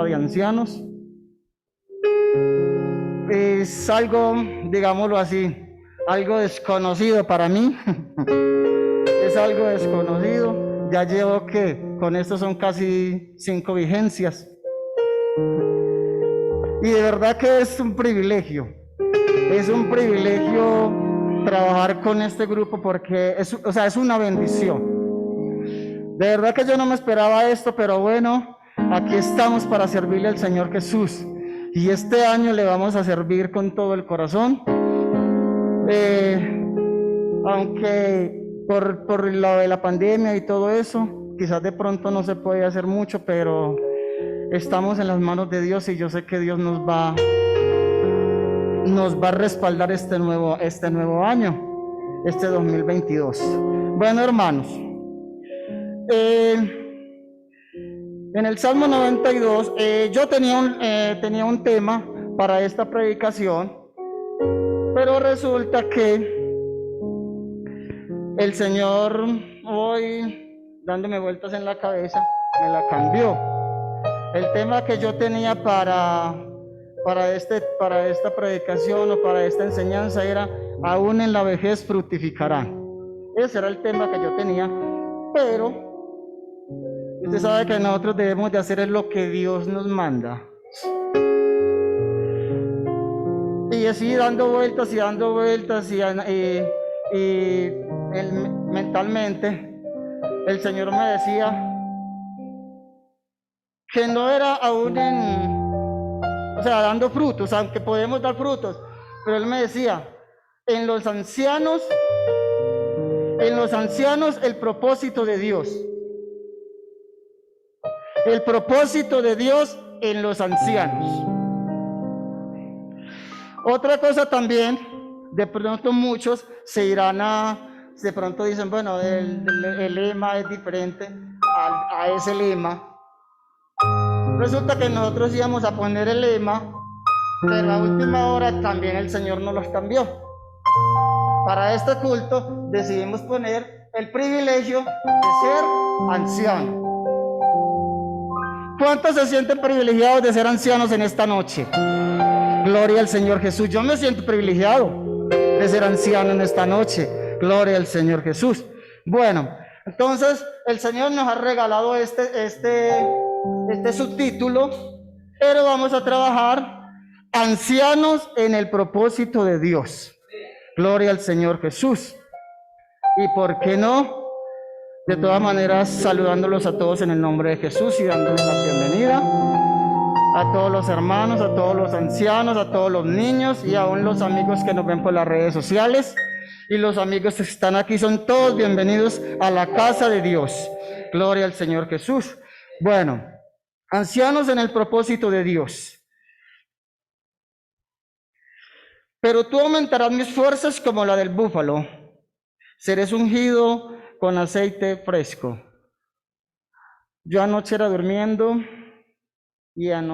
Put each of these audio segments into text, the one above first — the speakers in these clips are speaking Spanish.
de ancianos. Es algo, digámoslo así, algo desconocido para mí. Es algo desconocido. Ya llevo que con esto son casi 5 vigencias. Y de verdad que es un privilegio. Es un privilegio trabajar con este grupo porque es una bendición. De verdad que yo no me esperaba esto, pero bueno, aquí estamos para servirle al Señor Jesús. Y este año le vamos a servir con todo el corazón. Aunque por lo de la pandemia y todo eso, quizás de pronto no se puede hacer mucho, pero estamos en las manos de Dios y yo sé que Dios nos va a respaldar este nuevo año, este 2022. Bueno, hermanos, en el Salmo 92, yo tenía un tema para esta predicación, pero resulta que el Señor hoy, dándome vueltas en la cabeza, me la cambió. El tema que yo tenía para esta predicación o para esta enseñanza era: aún en la vejez fructificarán. Ese era el tema que yo tenía, pero usted sabe que nosotros debemos de hacer lo que Dios nos manda. Y así dando vueltas y mentalmente el Señor me decía que no era aún dando frutos, aunque podemos dar frutos, pero Él me decía: en los ancianos el propósito de Dios. El propósito de Dios en los ancianos. Otra cosa también, de pronto muchos de pronto dicen, bueno, el lema es diferente a ese lema. Resulta que nosotros íbamos a poner el lema, pero a última hora también el Señor nos los cambió. Para este culto decidimos poner el privilegio de ser anciano. ¿Cuántos se sienten privilegiados de ser ancianos en esta noche? Gloria al Señor Jesús. Yo me siento privilegiado de ser anciano en esta noche. Gloria al Señor Jesús. Bueno, entonces el Señor nos ha regalado este subtítulo, pero vamos a trabajar ancianos en el propósito de Dios. Gloria al Señor Jesús. Y por qué no, de todas maneras, saludándolos a todos en el nombre de Jesús y dándoles la bienvenida a todos los hermanos, a todos los ancianos, a todos los niños y aún los amigos que nos ven por las redes sociales. Y los amigos que están aquí son todos bienvenidos a la casa de Dios. Gloria al Señor Jesús. Bueno, ancianos en el propósito de Dios. Pero tú aumentarás mis fuerzas como la del búfalo. Seré ungido con aceite fresco. Yo anoche era durmiendo y era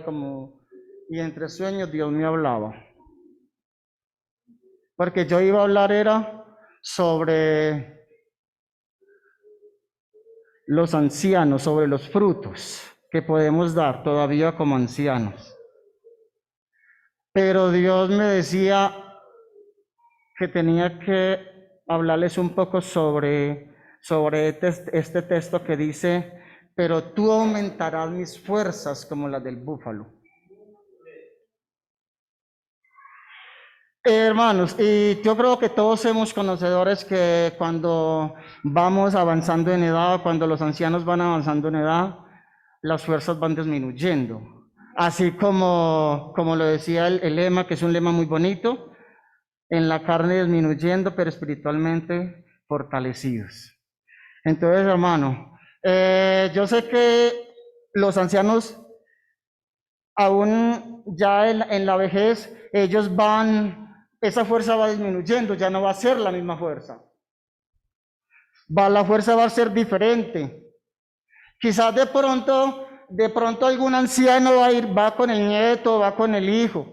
como, y entre sueños Dios me hablaba. Porque yo iba a hablar era sobre los ancianos, sobre los frutos que podemos dar todavía como ancianos. Pero Dios me decía que tenía que hablarles un poco sobre este texto que dice: pero tú aumentarás mis fuerzas como las del búfalo. Hermanos, y yo creo que todos somos conocedores que cuando vamos avanzando en edad, cuando los ancianos van avanzando en edad, las fuerzas van disminuyendo. Así como lo decía el lema, que es un lema muy bonito: en la carne disminuyendo, pero espiritualmente fortalecidos. Entonces, hermano, yo sé que los ancianos, aún ya en la vejez, esa fuerza va disminuyendo, ya no va a ser la misma fuerza. La fuerza va a ser diferente. Quizás de pronto algún anciano va con el nieto, va con el hijo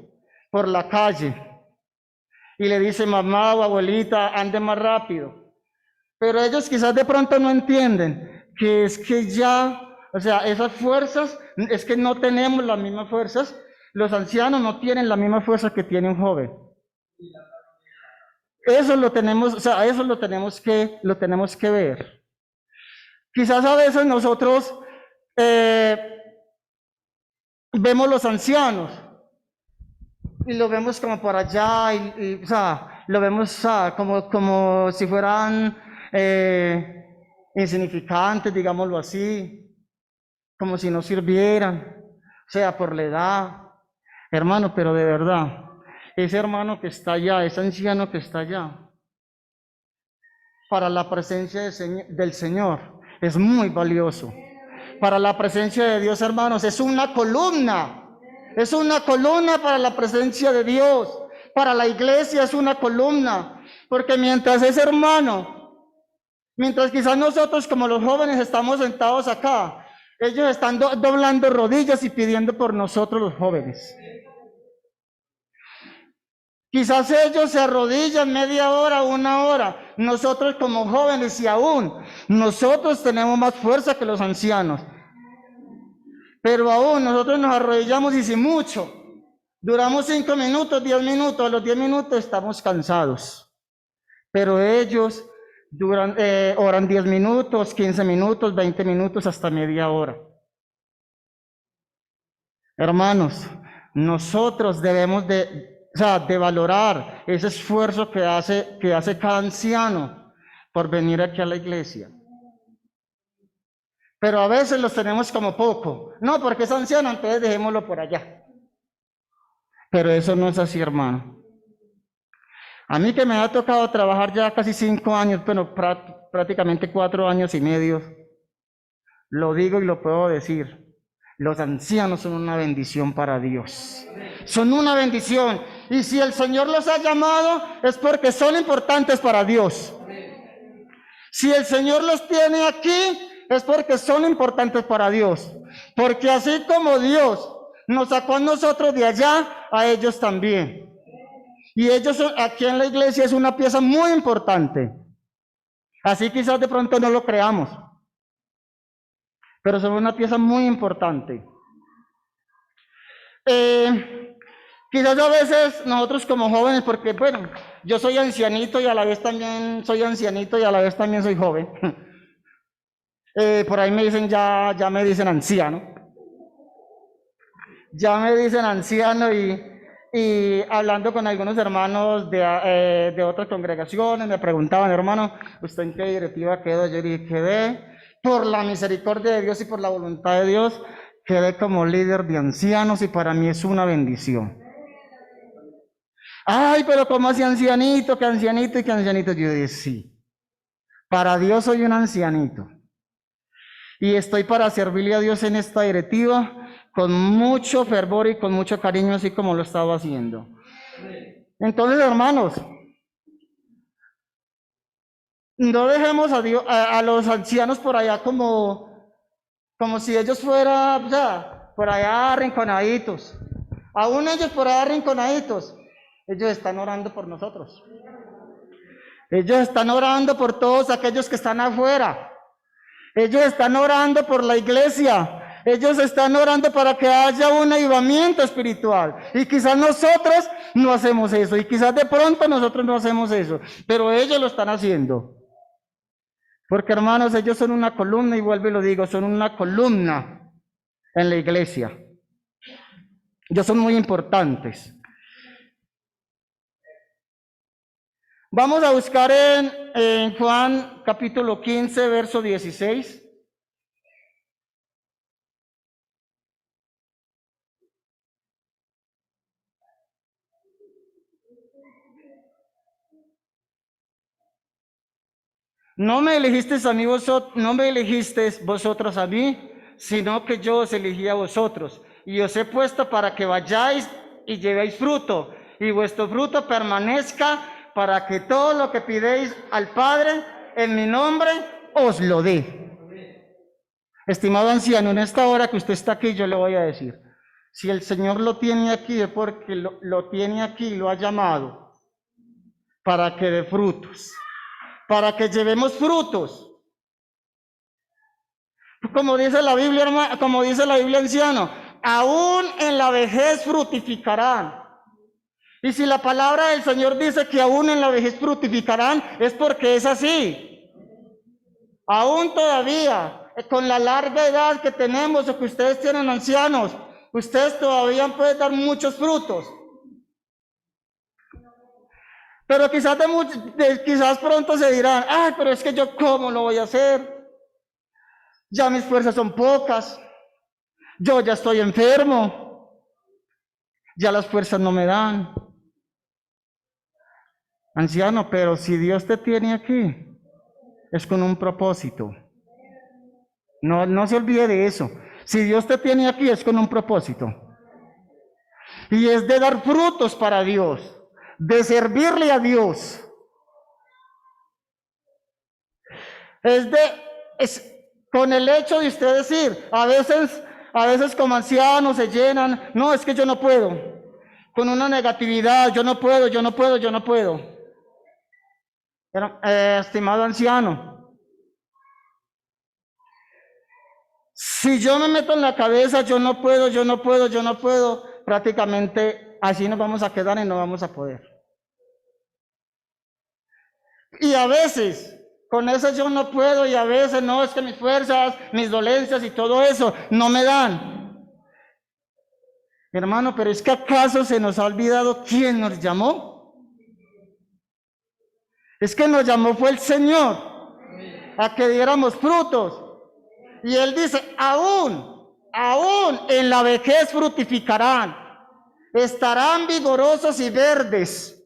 por la calle y le dice: mamá o abuelita, ande más rápido. Pero ellos quizás de pronto no entienden que es que ya, o sea, esas fuerzas, es que no tenemos las mismas fuerzas, los ancianos no tienen la misma fuerza que tiene un joven. Eso lo tenemos, o sea, eso lo tenemos que ver. Quizás a veces nosotros vemos los ancianos y lo vemos como por allá, o sea, lo vemos como si fueran insignificantes, digámoslo así, como si no sirvieran, o sea, por la edad. Hermano, pero de verdad, ese hermano que está allá, ese anciano que está allá, para la presencia del Señor es muy valioso. Para la presencia de Dios, hermanos, es una columna. Es una columna para la presencia de Dios. Para la iglesia es una columna. Porque mientras ese hermano, mientras quizás nosotros como los jóvenes estamos sentados acá, ellos están doblando rodillas y pidiendo por nosotros los jóvenes. Quizás ellos se arrodillan media hora, una hora. Nosotros como jóvenes y aún, nosotros tenemos más fuerza que los ancianos. Pero aún nosotros nos arrodillamos y sin mucho. Duramos 5 minutos, 10 minutos. A los 10 minutos estamos cansados. Pero ellos oran 10 minutos, 15 minutos, 20 minutos, hasta media hora. Hermanos, nosotros debemos de valorar ese esfuerzo que hace cada anciano por venir aquí a la iglesia. Pero a veces los tenemos como poco. No, porque es anciano, entonces dejémoslo por allá. Pero eso no es así, hermano. A mí que me ha tocado trabajar ya casi 5 años, bueno, prácticamente 4 años y medio, lo digo y lo puedo decir. Los ancianos son una bendición para Dios. Son una bendición. Y si el Señor los ha llamado, es porque son importantes para Dios. Si el Señor los tiene aquí, es porque son importantes para Dios. Porque así como Dios nos sacó a nosotros de allá, a ellos también. Y ellos aquí en la iglesia es una pieza muy importante. Así quizás de pronto no lo creamos, pero son una pieza muy importante. Quizás a veces nosotros como jóvenes, porque bueno, yo soy ancianito y a la vez también soy ancianito y a la vez también soy joven. Por ahí me dicen, ya me dicen anciano. Ya me dicen anciano y hablando con algunos hermanos de otras congregaciones, me preguntaban, hermano, ¿usted en qué directiva quedó? Yo dije, quedé por la misericordia de Dios y por la voluntad de Dios, quedé como líder de ancianos y para mí es una bendición. Ay, pero ¿cómo así ancianito? ¿Qué ancianito y qué ancianito? Yo dije, sí, para Dios soy un ancianito. Y estoy para servirle a Dios en esta directiva con mucho fervor y con mucho cariño, así como lo estaba haciendo. Entonces, hermanos, no dejemos a los ancianos por allá como si ellos fueran, o sea, por allá arrinconaditos. Aún ellos por allá arrinconaditos, ellos están orando por nosotros. Ellos están orando por todos aquellos que están afuera. Ellos están orando por la iglesia. Ellos están orando para que haya un avivamiento espiritual. Y quizás nosotros no hacemos eso. Y quizás de pronto nosotros no hacemos eso. Pero ellos lo están haciendo. Porque hermanos, ellos son una columna, y vuelvo y lo digo, son una columna en la iglesia. Ellos son muy importantes. Vamos a buscar en Juan capítulo 15, verso 16. No me elegisteis a mí vosotros, no me elegisteis vosotros a mí, sino que yo os elegí a vosotros, y os he puesto para que vayáis y llevéis fruto, y vuestro fruto permanezca, para que todo lo que pidéis al Padre en mi nombre os lo dé. Estimado anciano, en esta hora que usted está aquí, yo le voy a decir, si el Señor lo tiene aquí es porque lo tiene aquí y lo ha llamado para que dé frutos, para que llevemos frutos. Como dice la Biblia, como dice la Biblia, anciano, aún en la vejez fructificarán. Y si la palabra del Señor dice que aún en la vejez fructificarán, es porque es así. Aún todavía, con la larga edad que tenemos o que ustedes tienen, ancianos, ustedes todavía pueden dar muchos frutos. Pero quizás pronto se dirán, ay, pero es que yo cómo lo voy a hacer. Ya mis fuerzas son pocas. Yo ya estoy enfermo. Ya las fuerzas no me dan. Anciano, pero si Dios te tiene aquí, es con un propósito. No se olvide de eso. Si Dios te tiene aquí, es con un propósito. Y es de dar frutos para Dios, de servirle a Dios. Es con el hecho de usted decir, a veces como ancianos se llenan, no, es que yo no puedo. Con una negatividad, yo no puedo. Pero, estimado anciano, si yo me meto en la cabeza, yo no puedo, prácticamente así nos vamos a quedar y no vamos a poder. Y a veces, con eso yo no puedo, y a veces no, es que mis fuerzas, mis dolencias y todo eso no me dan. Hermano, pero es que acaso se nos ha olvidado quién nos llamó. Es que nos llamó fue el Señor a que diéramos frutos. Y Él dice, aún en la vejez fructificarán, estarán vigorosos y verdes.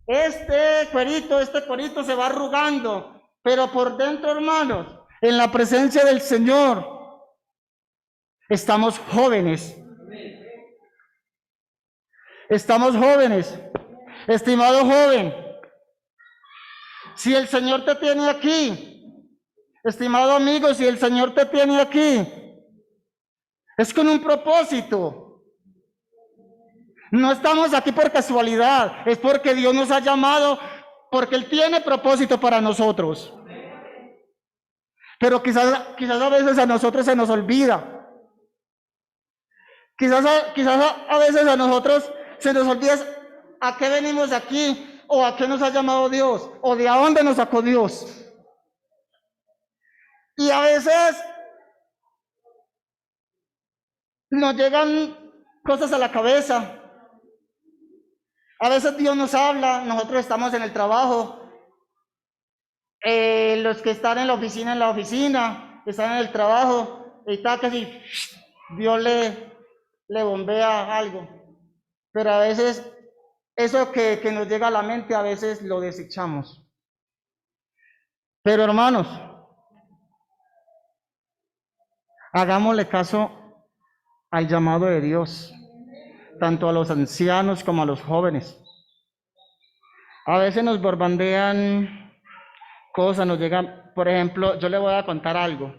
Este cuerito se va arrugando, pero por dentro, hermanos, en la presencia del Señor, estamos jóvenes. Estamos jóvenes. Estimado joven, si el Señor te tiene aquí, estimado amigo, si el Señor te tiene aquí, es con un propósito. No estamos aquí por casualidad, es porque Dios nos ha llamado, porque Él tiene propósito para nosotros. Pero quizás a veces a nosotros se nos olvida. Quizás a veces a nosotros se nos olvida a qué venimos aquí, o a qué nos ha llamado Dios, o de a dónde nos sacó Dios. Y a veces nos llegan cosas a la cabeza. A veces Dios nos habla, nosotros estamos en el trabajo, los que están en la oficina, están en el trabajo, y está casi Dios le bombea algo. Pero a veces eso que nos llega a la mente, a veces lo desechamos. Pero hermanos, hagámosle caso al llamado de Dios, tanto a los ancianos como a los jóvenes. A veces nos bombardean cosas, nos llegan, por ejemplo, yo le voy a contar algo.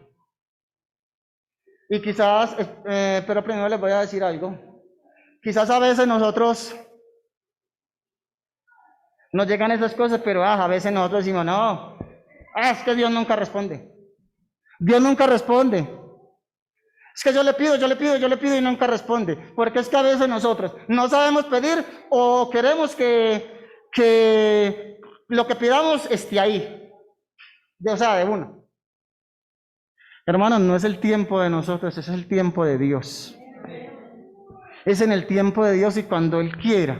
Y quizás, pero primero les voy a decir algo. Quizás a veces nosotros nos llegan esas cosas, pero a veces nosotros decimos, no, es que Dios nunca responde. Dios nunca responde. Es que yo le pido y nunca responde. Porque es que a veces nosotros no sabemos pedir o queremos que lo que pidamos esté ahí. O sea, de uno. Hermanos, no es el tiempo de nosotros, es el tiempo de Dios. Es en el tiempo de Dios y cuando Él quiera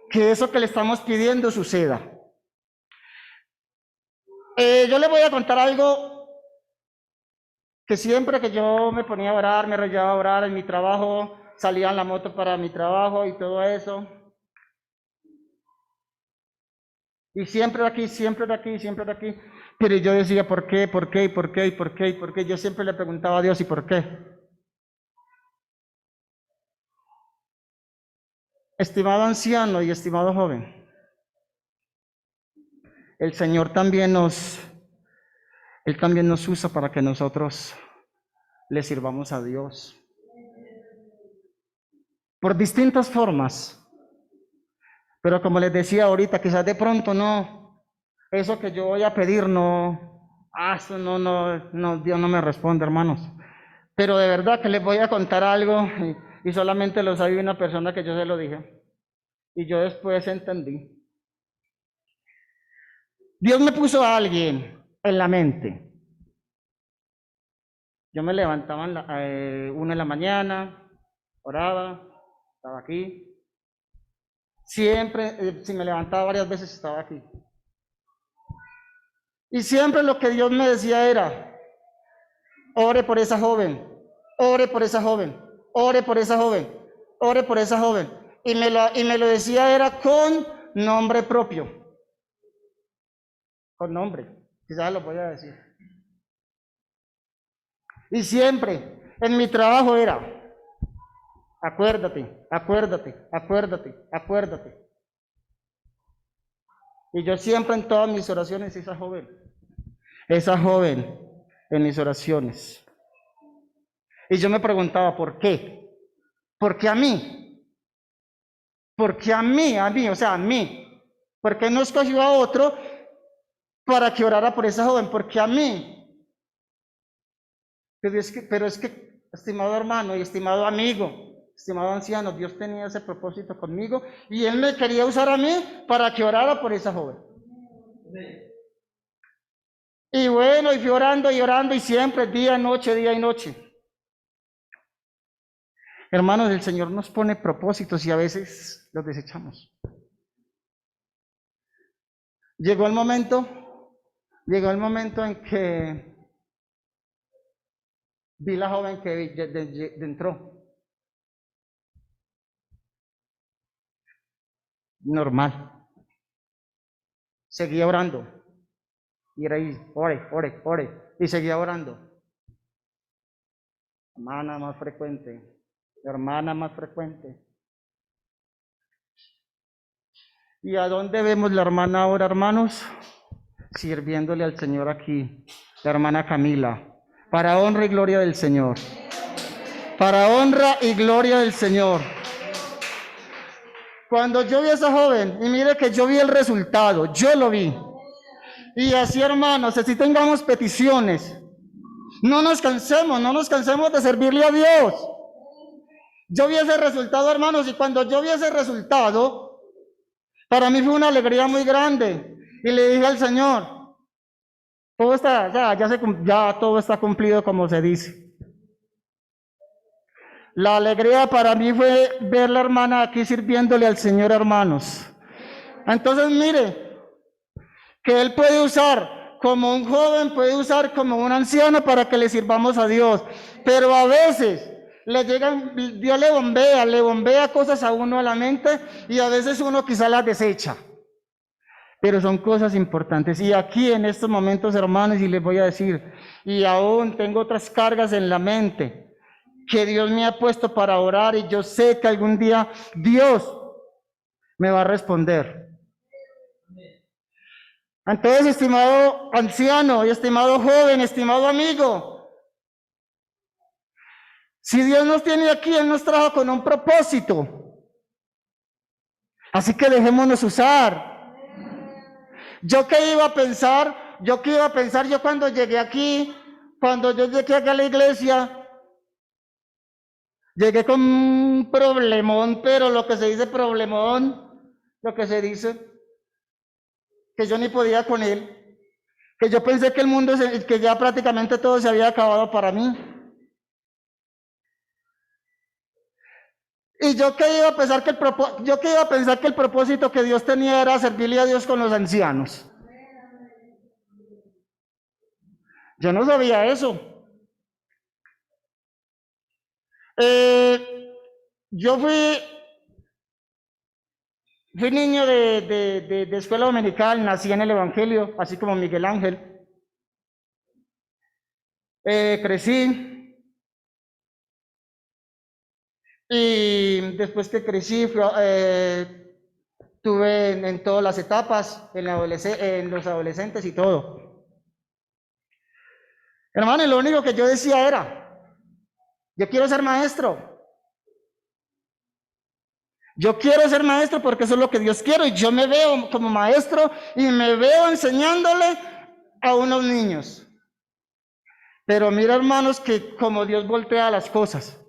que eso que le estamos pidiendo suceda. Yo le voy a contar algo que siempre que yo me ponía a orar, me arrollaba a orar en mi trabajo, salía en la moto para mi trabajo y todo eso. Y siempre de aquí. Pero yo decía, ¿por qué? Yo siempre le preguntaba a Dios, ¿y por qué? Estimado anciano y estimado joven, el Señor también Él también nos usa para que nosotros le sirvamos a Dios. Por distintas formas. Pero como les decía ahorita, quizás de pronto no, eso que yo voy a pedir no, Eso no, Dios no me responde, hermanos. Pero de verdad que les voy a contar algo y solamente lo sabe una persona que yo se lo dije. Y yo después entendí. Dios me puso a alguien en la mente. Yo me levantaba a 1 de la mañana, oraba, estaba aquí. Siempre, si me levantaba varias veces, estaba aquí. Y siempre lo que Dios me decía era, ore por esa joven, ore por esa joven, ore por esa joven, ore por esa joven. Y me lo decía era con nombre propio. Con nombre, quizás lo voy a decir. Y siempre en mi trabajo era, acuérdate, acuérdate, acuérdate, acuérdate. Y yo siempre en todas mis oraciones, esa joven en mis oraciones. Y yo me preguntaba, ¿por qué? ¿Por qué a mí? ¿Por qué a mí? O sea, a mí. ¿Por qué no escogió a otro para que orara por esa joven? ¿Por qué a mí? Pero es que, estimado hermano y estimado amigo, estimado anciano, Dios tenía ese propósito conmigo y Él me quería usar a mí para que orara por esa joven. Y bueno, y fui orando y orando y siempre, día y noche. Hermanos, el Señor nos pone propósitos y a veces los desechamos. Llegó el momento en que vi la joven que entró. Normal. Seguía orando. Y era ahí, ore. Y seguía orando. Hermana más frecuente. ¿Y a dónde vemos la hermana ahora, hermanos? Sirviéndole al Señor aquí, la hermana Camila, para honra y gloria del Señor. Para honra y gloria del Señor. Cuando yo vi a esa joven, y mire que yo vi el resultado, yo lo vi. Y así, hermanos, así tengamos peticiones, no nos cansemos de servirle a Dios. Yo vi ese resultado, hermanos, y cuando yo vi ese resultado, para mí fue una alegría muy grande. Y le dije al Señor, todo está, ya todo está cumplido como se dice. La alegría para mí fue ver la hermana aquí sirviéndole al Señor, hermanos. Entonces, mire, que Él puede usar como un joven, puede usar como un anciano para que le sirvamos a Dios. Pero a veces Dios le bombea cosas a uno a la mente y a veces uno quizá las desecha. Pero son cosas importantes. Y aquí en estos momentos, hermanos, y les voy a decir, y aún tengo otras cargas en la mente que Dios me ha puesto para orar y yo sé que algún día Dios me va a responder. Entonces, estimado anciano y estimado joven, estimado amigo, si Dios nos tiene aquí, Él nos trajo con un propósito. Así que dejémonos usar. Yo cuando yo llegué aquí a la iglesia, llegué con un problemón, pero lo que se dice, que yo ni podía con él, que yo pensé que el mundo, que ya prácticamente todo se había acabado para mí. Y yo que iba a pensar que el propósito que Dios tenía era servirle a Dios con los ancianos. Yo no sabía eso. Yo fui niño de escuela dominical, nací en el Evangelio, así como Miguel Ángel. Crecí. Y después que crecí, tuve en todas las etapas, en los adolescentes y todo. Hermano, y lo único que yo decía era, yo quiero ser maestro. Yo quiero ser maestro porque eso es lo que Dios quiere. Y yo me veo como maestro y me veo enseñándole a unos niños. Pero mira, hermanos, que como Dios voltea las cosas.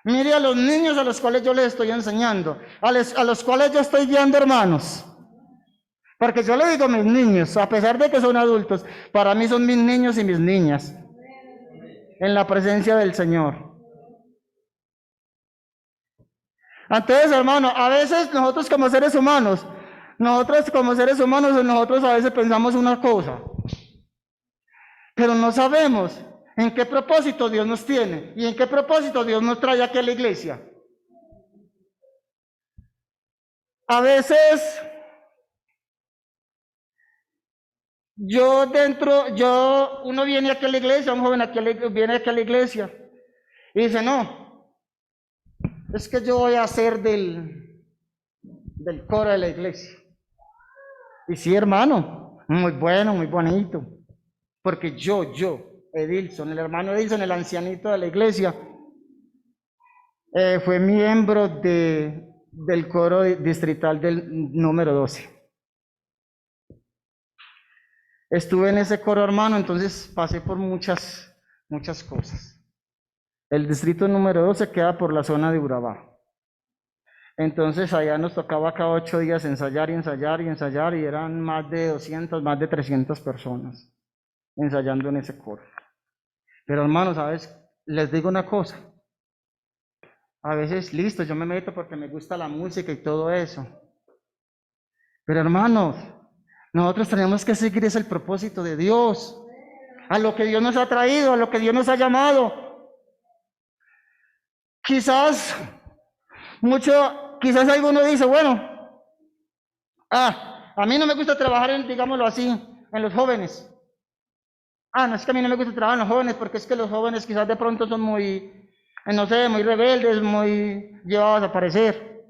Mire a los niños a los cuales yo les estoy enseñando, a los cuales yo estoy guiando, hermanos. Porque yo le digo a mis niños, a pesar de que son adultos, para mí son mis niños y mis niñas, en la presencia del Señor. Entonces, hermano, a veces nosotros como seres humanos, nosotros a veces pensamos una cosa, pero no sabemos en qué propósito Dios nos tiene y en qué propósito Dios nos trae aquí a la iglesia. A veces uno viene aquí a la iglesia, un joven viene aquí a la iglesia y dice, no, es que yo voy a ser del coro de la iglesia. Y sí, hermano, muy bueno, muy bonito, porque Edilson, el hermano Edilson, el ancianito de la iglesia, fue miembro del coro distrital del número 12. Estuve en ese coro, hermano, entonces pasé por muchas cosas. El distrito número 12 queda por la zona de Urabá. Entonces allá nos tocaba cada 8 días ensayar y eran más de 200, más de 300 personas ensayando en ese coro. Pero hermanos, ¿sabes? Les digo una cosa. A veces, listo, yo me meto porque me gusta la música y todo eso. Pero hermanos, nosotros tenemos que seguir el propósito de Dios, a lo que Dios nos ha traído, a lo que Dios nos ha llamado. Quizás alguno dice, bueno, a mí no me gusta trabajar digámoslo así, en los jóvenes. No es que a mí no me gusta trabajar en los jóvenes porque es que los jóvenes quizás de pronto son muy, no sé, muy rebeldes, muy llevados a parecer.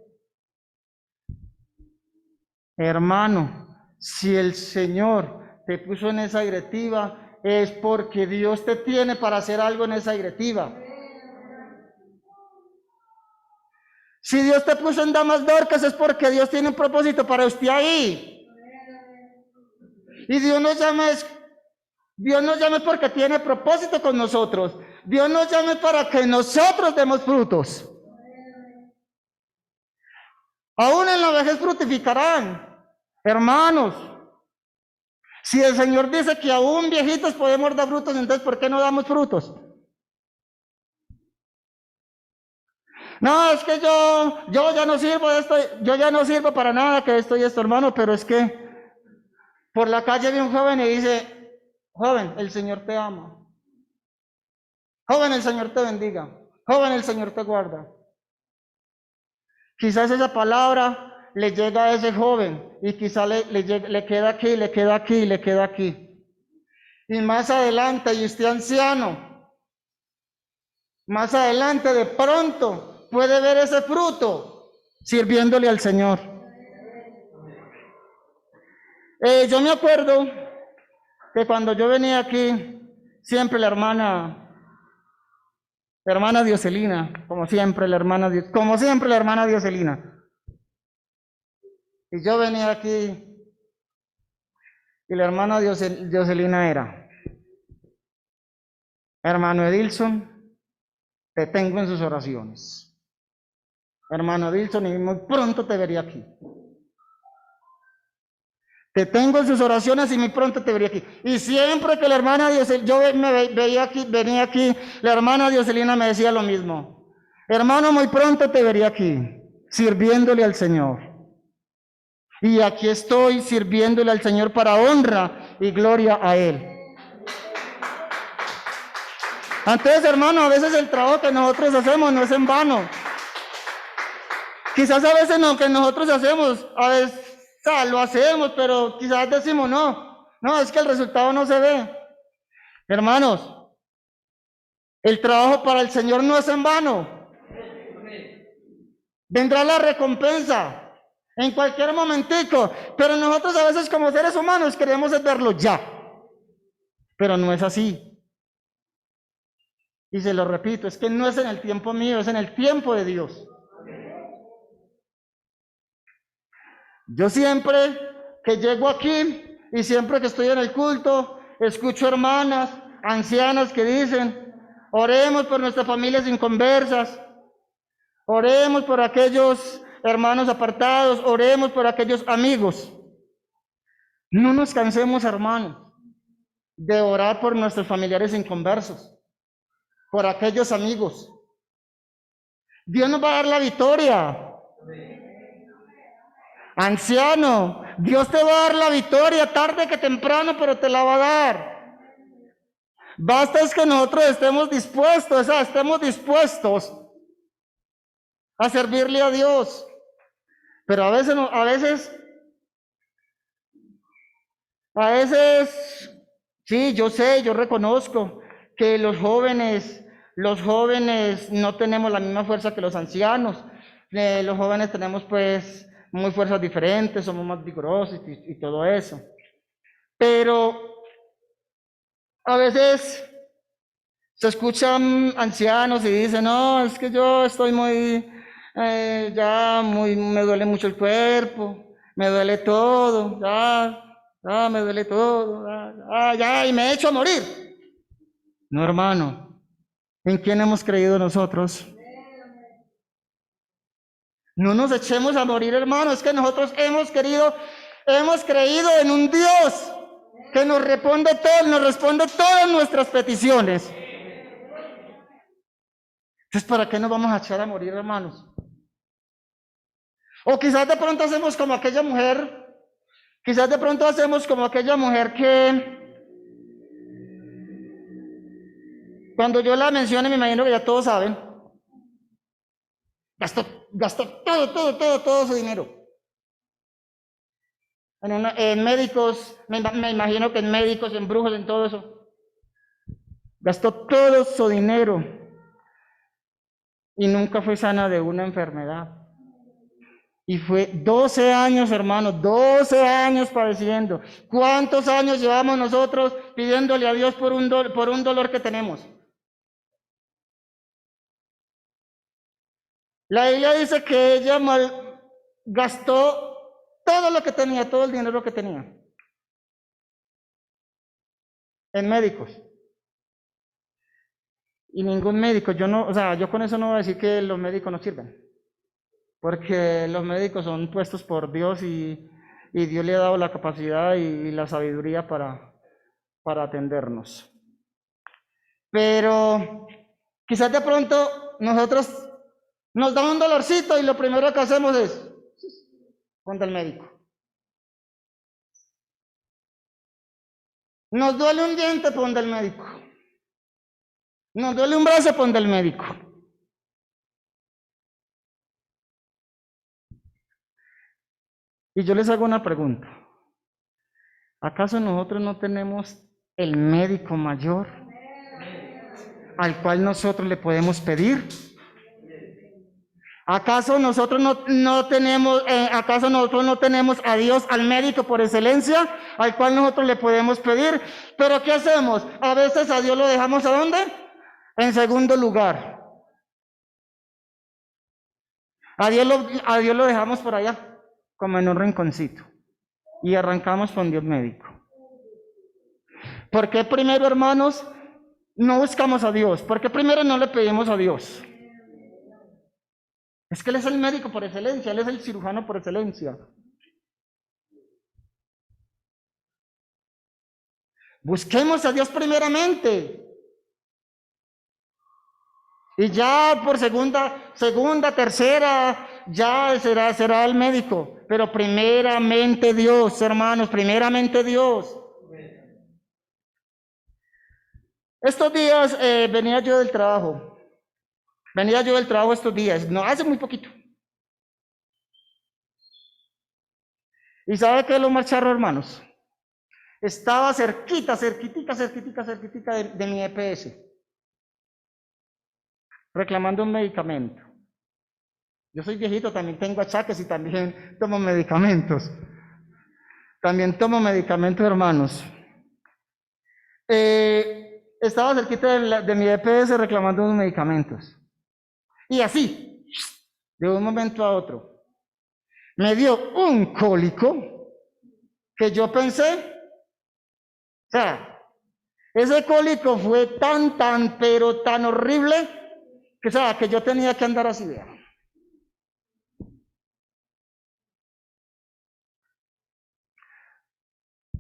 Hermano, si el Señor te puso en esa directiva, es porque Dios te tiene para hacer algo en esa directiva. Si Dios te puso en Damas Dorcas, es porque Dios tiene un propósito para usted ahí. Y Dios nos llama porque tiene propósito con nosotros. Dios nos llama para que nosotros demos frutos. Aún en la vejez frutificarán. Hermanos, si el Señor dice que aún viejitos podemos dar frutos, entonces ¿por qué no damos frutos? No, es que yo ya no sirvo de esto, yo ya no sirvo para nada que esto y esto, hermano, pero es que por la calle vi un joven y dice, joven, el Señor te ama. Joven, el Señor te bendiga. Joven, el Señor te guarda. Quizás esa palabra le llega a ese joven y quizás le queda aquí, le queda aquí, le queda aquí. Y más adelante, y usted anciano, más adelante de pronto puede ver ese fruto sirviéndole al Señor. Yo me acuerdo que cuando yo venía aquí, siempre la hermana Dioselina, como siempre la hermana Dioselina. Y yo venía aquí y la hermana Dioselina era, hermano Edilson, te tengo en sus oraciones. Hermano Edilson, y muy pronto te veré aquí. Te tengo en sus oraciones y muy pronto te veré aquí. Y siempre que la hermana Dioselina, yo venía aquí, la hermana Dioselina me decía lo mismo. Hermano, muy pronto te veré aquí, sirviéndole al Señor. Y aquí estoy sirviéndole al Señor para honra y gloria a Él. Entonces, hermano, a veces el trabajo que nosotros hacemos no es en vano. Quizás a veces lo que nosotros hacemos, lo hacemos, pero quizás decimos no, es que el resultado no se ve. Hermanos, el trabajo para el Señor no es en vano. Vendrá la recompensa en cualquier momentico, pero nosotros a veces como seres humanos queremos verlo ya, pero no es así. Y se lo repito, es que no es en el tiempo mío, es en el tiempo de Dios. Yo siempre que llego aquí y siempre que estoy en el culto, escucho hermanas ancianos que dicen, oremos por nuestras familias inconversas, oremos por aquellos hermanos apartados, oremos por aquellos amigos. No nos cansemos, hermanos, de orar por nuestros familiares inconversos, por aquellos amigos. Dios nos va a dar la victoria. Anciano, Dios te va a dar la victoria tarde que temprano, pero te la va a dar. Basta es que nosotros estemos dispuestos a servirle a Dios. Pero a veces, sí, yo sé, yo reconozco que los jóvenes no tenemos la misma fuerza que los ancianos. Los jóvenes tenemos pues muy fuerzas diferentes, somos más vigorosos y todo eso. Pero a veces se escuchan ancianos y dicen, no, es que yo estoy me duele mucho el cuerpo, me duele todo, me duele todo, y me echo a morir. No, hermano, ¿en quién hemos creído nosotros? No nos echemos a morir, hermano, es que nosotros hemos creído en un Dios que nos responde todas nuestras peticiones. Entonces, ¿para qué nos vamos a echar a morir, hermanos? O quizás de pronto hacemos como aquella mujer, que cuando yo la mencione, me imagino que ya todos saben, gastó todo su dinero. En médicos, me imagino que en médicos, en brujos, en todo eso. Gastó todo su dinero y nunca fue sana de una enfermedad. Y fue 12 años, hermanos, 12 años padeciendo. ¿Cuántos años llevamos nosotros pidiéndole a Dios por un dolor que tenemos? La Biblia dice que ella gastó todo lo que tenía, todo el dinero que tenía, en médicos. Y ningún médico, yo con eso no voy a decir que los médicos no sirven, porque los médicos son puestos por Dios y Dios le ha dado la capacidad y la sabiduría para atendernos. Pero quizás de pronto nosotros nos da un dolorcito y lo primero que hacemos es ponte al médico. Nos duele un diente, ponte al médico. Nos duele un brazo, ponte al médico. Y yo les hago una pregunta. ¿Acaso nosotros no tenemos el médico mayor al cual nosotros le podemos pedir? ¿Acaso nosotros no tenemos a Dios, al médico por excelencia, al cual nosotros le podemos pedir? Pero ¿qué hacemos? A veces a Dios lo dejamos ¿a dónde? En segundo lugar. A Dios lo dejamos por allá, como en un rinconcito. Y arrancamos con Dios médico. ¿Por qué primero, hermanos, no buscamos a Dios? ¿Por qué primero no le pedimos a Dios? Es que Él es el médico por excelencia, Él es el cirujano por excelencia. Busquemos a Dios primeramente. Y ya por segunda, tercera, ya será el médico. Pero primeramente Dios, hermanos, primeramente Dios. Estos días venía yo del trabajo estos días, no, hace muy poquito. ¿Y sabe qué es lo más charro, hermanos? Estaba cerquita de mi EPS, reclamando un medicamento. Yo soy viejito, también tengo achaques y también tomo medicamentos. Hermanos. Estaba cerquita de mi EPS reclamando unos medicamentos. Y así, de un momento a otro, me dio un cólico que yo pensé, Ese cólico fue pero tan horrible, que, o sea, que yo tenía que andar así, vea.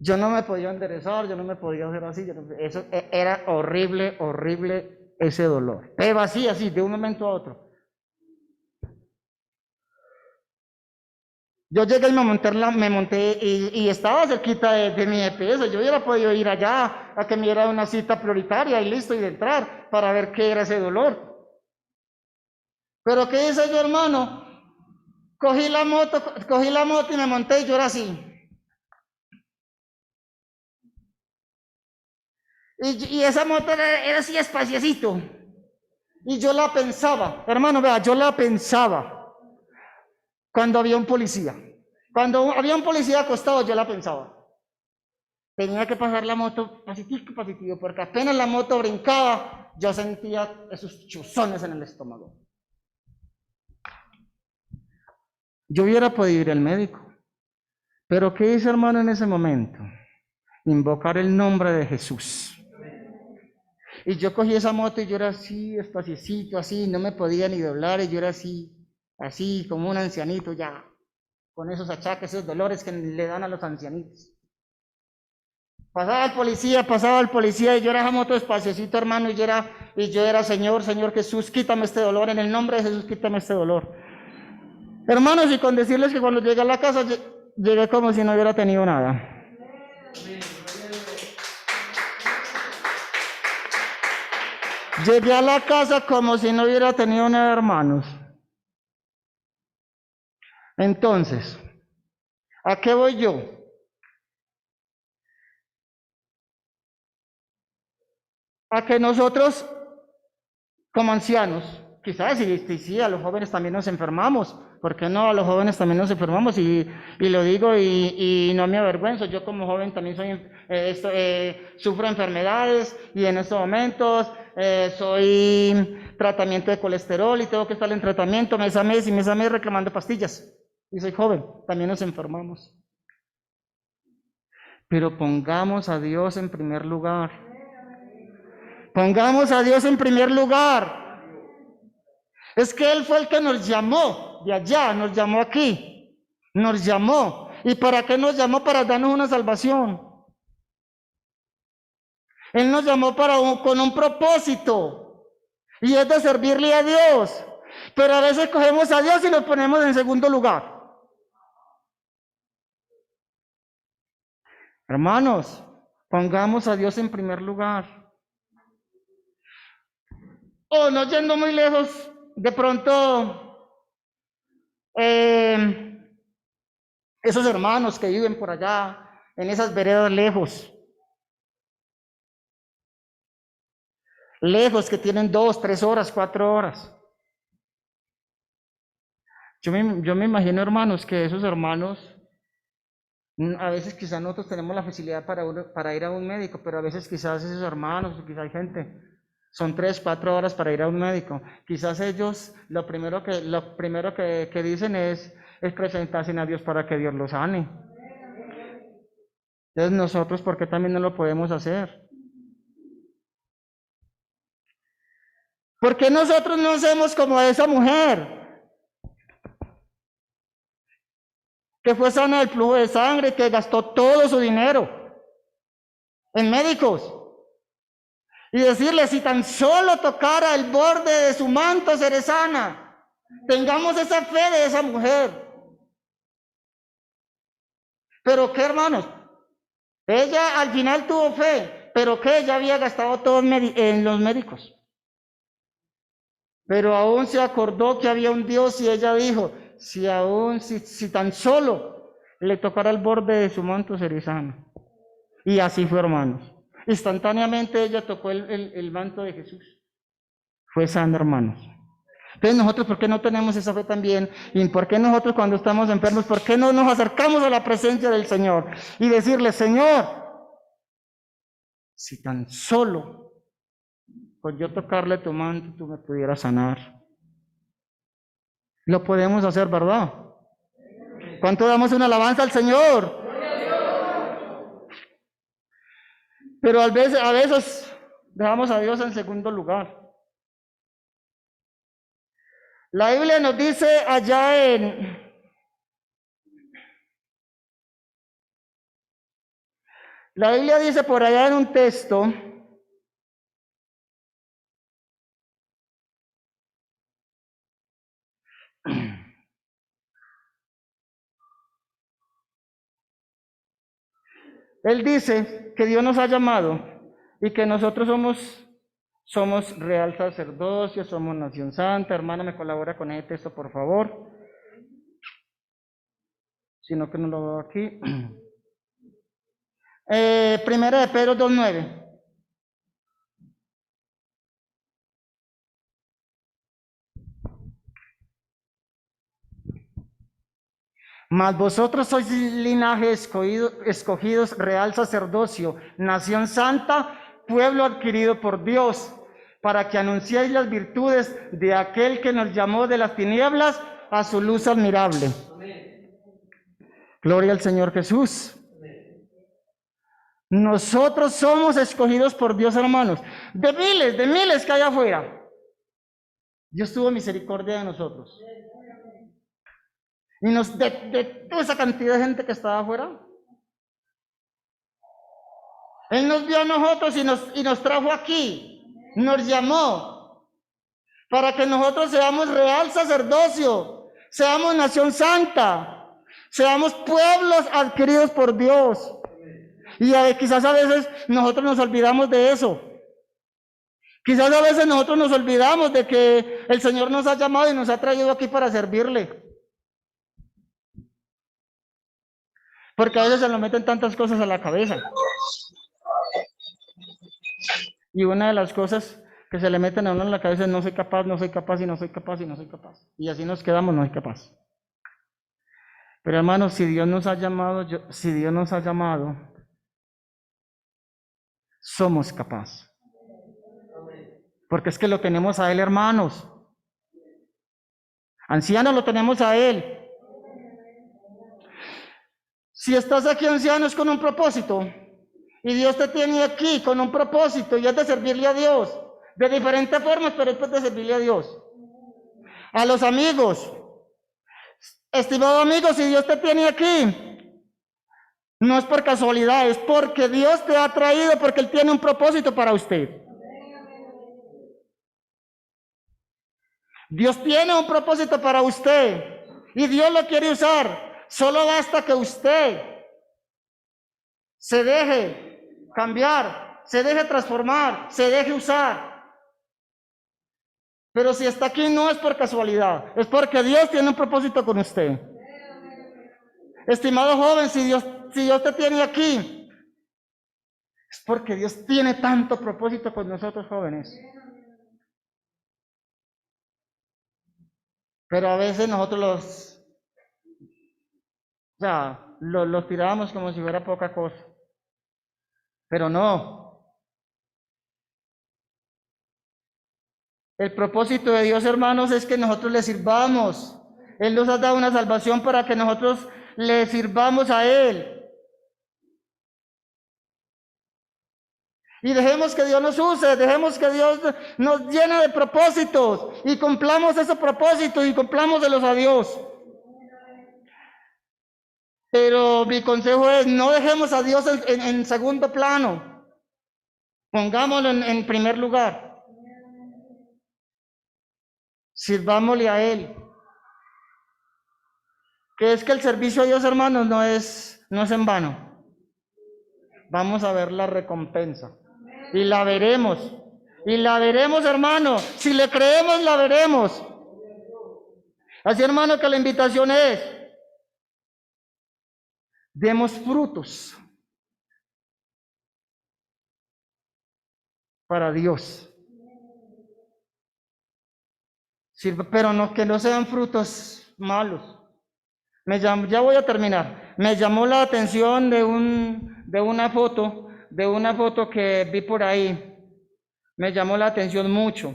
Yo no me podía enderezar, yo no me podía hacer así, eso era horrible, horrible ese dolor. Pero así, de un momento a otro. Yo llegué y me monté y estaba cerquita de mi EPS. Yo hubiera podido ir allá a que me diera una cita prioritaria y listo, y de entrar para ver qué era ese dolor. Pero ¿qué hice yo, hermano? Cogí la moto y me monté y yo era así. Y esa moto era así espaciecito. Y yo la pensaba, hermano, vea, yo la pensaba cuando había un policía. Cuando había un policía acostado, yo la pensaba. Tenía que pasar la moto positivo, porque apenas la moto brincaba, yo sentía esos chuzones en el estómago. Yo hubiera podido ir al médico. Pero ¿qué hice, hermano, en ese momento? Invocar el nombre de Jesús. Y yo cogí esa moto y yo era así, espaciecito, así, no me podía ni doblar, y yo era así, como un ancianito ya, con esos achaques, esos dolores que le dan a los ancianitos. Pasaba el policía, y yo era esa moto espaciecito, hermano, y yo era, Señor Jesús, quítame este dolor, en el nombre de Jesús, quítame este dolor. Hermanos, y con decirles que cuando llegué a la casa, llegué como si no hubiera tenido nada. Llegué a la casa como si no hubiera tenido nada, hermanos. Entonces, ¿a qué voy yo? A que nosotros, como ancianos, quizás sí, a los jóvenes también nos enfermamos. ¿Por qué no? A los jóvenes también nos enfermamos, y lo digo y no me avergüenzo. Yo como joven también sufro enfermedades, y en estos momentos soy tratamiento de colesterol y tengo que estar en tratamiento mes a mes reclamando pastillas. Y soy joven, también nos enfermamos. Pero pongamos a Dios en primer lugar. Pongamos a Dios en primer lugar. Es que Él fue el que nos llamó de allá, nos llamó aquí, nos llamó. ¿Y para qué nos llamó? Para darnos una salvación. Él nos llamó con un propósito, y es de servirle a Dios. Pero a veces cogemos a Dios y lo ponemos en segundo lugar. Hermanos, pongamos a Dios en primer lugar. O no yendo muy lejos, de pronto, esos hermanos que viven por allá, en esas veredas lejos, que tienen 2, 3 horas, 4 horas. Yo me imagino, hermanos, que esos hermanos, a veces quizás nosotros tenemos la facilidad para ir a un médico, pero a veces quizás esos hermanos, quizás hay gente, son 3, 4 horas para ir a un médico. Quizás ellos lo primero que dicen es presentarse a Dios para que Dios los sane. Entonces nosotros, ¿por qué también no lo podemos hacer? ¿Por qué nosotros no hacemos como esa mujer que fue sana del flujo de sangre, que gastó todo su dinero en médicos? Y decirle, si tan solo tocara el borde de su manto, seré sana. Tengamos esa fe de esa mujer. Pero qué, hermanos, ella al final tuvo fe, pero que ella había gastado todo en los médicos. Pero aún se acordó que había un Dios, y ella dijo, si tan solo le tocara el borde de su manto, seré sana. Y así fue, hermanos. Instantáneamente ella tocó el manto de Jesús. Fue sana, hermanos. Entonces nosotros, ¿por qué no tenemos esa fe también? ¿Y por qué nosotros cuando estamos enfermos, por qué no nos acercamos a la presencia del Señor y decirle, Señor, si tan solo por yo tocarle tu manto, tú me pudieras sanar? Lo podemos hacer, ¿verdad? ¿Cuánto damos una alabanza al Señor? Pero a veces dejamos a Dios en segundo lugar. La Biblia nos dice allá la Biblia dice por allá en un texto, él dice que Dios nos ha llamado y que nosotros somos real sacerdocio, somos nación santa. Hermano, me colabora con ese texto, por favor. Sino que no lo veo aquí. Primera de Pedro 2:9. Mas vosotros sois linaje escogidos, real sacerdocio, nación santa, pueblo adquirido por Dios, para que anunciéis las virtudes de aquel que nos llamó de las tinieblas a su luz admirable. Gloria al Señor Jesús. Nosotros somos escogidos por Dios, hermanos, de miles que hay afuera. Dios tuvo misericordia de nosotros. Y de toda esa cantidad de gente que estaba afuera, Él nos vio a nosotros y nos trajo aquí, nos llamó para que nosotros seamos real sacerdocio, seamos nación santa, seamos pueblos adquiridos por Dios. Y quizás a veces nosotros nos olvidamos de eso. Quizás a veces nosotros nos olvidamos de que el Señor nos ha llamado y nos ha traído aquí para servirle. Porque a veces se nos meten tantas cosas a la cabeza. Y una de las cosas que se le meten a uno en la cabeza es no soy capaz, no soy capaz, y no soy capaz, y no soy capaz. Y así nos quedamos, no soy capaz. Pero hermanos, si Dios nos ha llamado, somos capaces. Porque es que lo tenemos a Él, hermanos. Ancianos, lo tenemos a Él. Si estás aquí, anciano, es con un propósito. Y Dios te tiene aquí con un propósito, y es de servirle a Dios. De diferentes formas, pero es de servirle a Dios. A los amigos. Estimado amigo, si Dios te tiene aquí, no es por casualidad, es porque Dios te ha traído, porque Él tiene un propósito para usted. Dios tiene un propósito para usted y Dios lo quiere usar. Solo basta que usted se deje cambiar, se deje transformar, se deje usar. Pero si está aquí no es por casualidad, es porque Dios tiene un propósito con usted. Estimado joven, si Dios te tiene aquí, es porque Dios tiene tanto propósito con nosotros jóvenes. Pero a veces nosotros los tirábamos como si fuera poca cosa. Pero no. El propósito de Dios, hermanos, es que nosotros le sirvamos. Él nos ha dado una salvación para que nosotros le sirvamos a Él. Y dejemos que Dios nos use, dejemos que Dios nos llene de propósitos y cumplamos esos propósitos y cumplámoselos a Dios. Pero mi consejo es, no dejemos a Dios en segundo plano. Pongámoslo en primer lugar. Sirvámosle a Él. Que es que el servicio a Dios, hermanos, no es en vano. Vamos a ver la recompensa. Y la veremos. Y la veremos, hermano. Si le creemos, la veremos. Así, hermano, que la invitación es, demos frutos para Dios. Pero no que no sean frutos malos. Ya voy a terminar. Me llamó la atención de una foto que vi por ahí. Me llamó la atención mucho.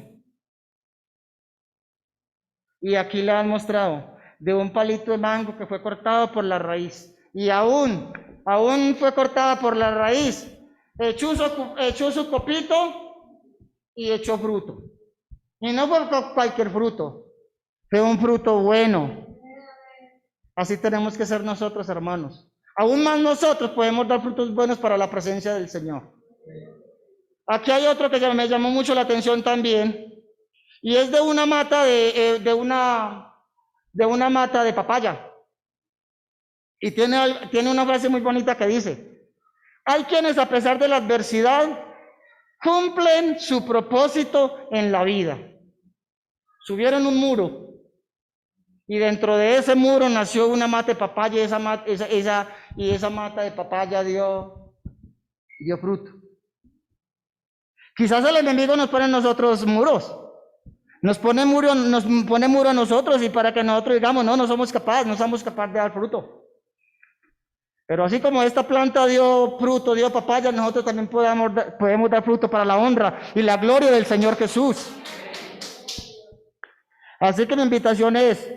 Y aquí le han mostrado de un palito de mango que fue cortado por la raíz. Y aún fue cortada por la raíz. echó su copito y echó fruto. Y no fue cualquier fruto, fue un fruto bueno. Así tenemos que ser nosotros, hermanos. Aún más nosotros podemos dar frutos buenos para la presencia del Señor. Aquí hay otro que me llamó mucho la atención también, y es de una mata de una mata de papaya. Y tiene una frase muy bonita que dice: hay quienes a pesar de la adversidad cumplen su propósito en la vida. Subieron un muro y dentro de ese muro nació una mata de papaya, y esa mata de papaya dio fruto. Quizás el enemigo nos pone a nosotros muros. Nos pone muro a nosotros, y para que nosotros digamos, no somos capaces de dar fruto. Pero así como esta planta dio fruto, dio papaya, nosotros también podemos dar fruto para la honra y la gloria del Señor Jesús. Así que mi invitación es: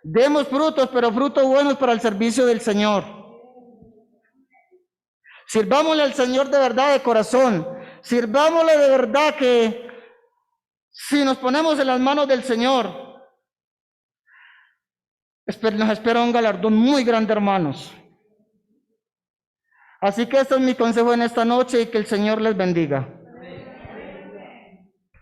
demos frutos, pero frutos buenos para el servicio del Señor. Sirvámosle al Señor de verdad, de corazón. Sirvámosle de verdad, que si nos ponemos en las manos del Señor, nos espera un galardón muy grande, hermanos. Así que este es mi consejo en esta noche, y que el Señor les bendiga.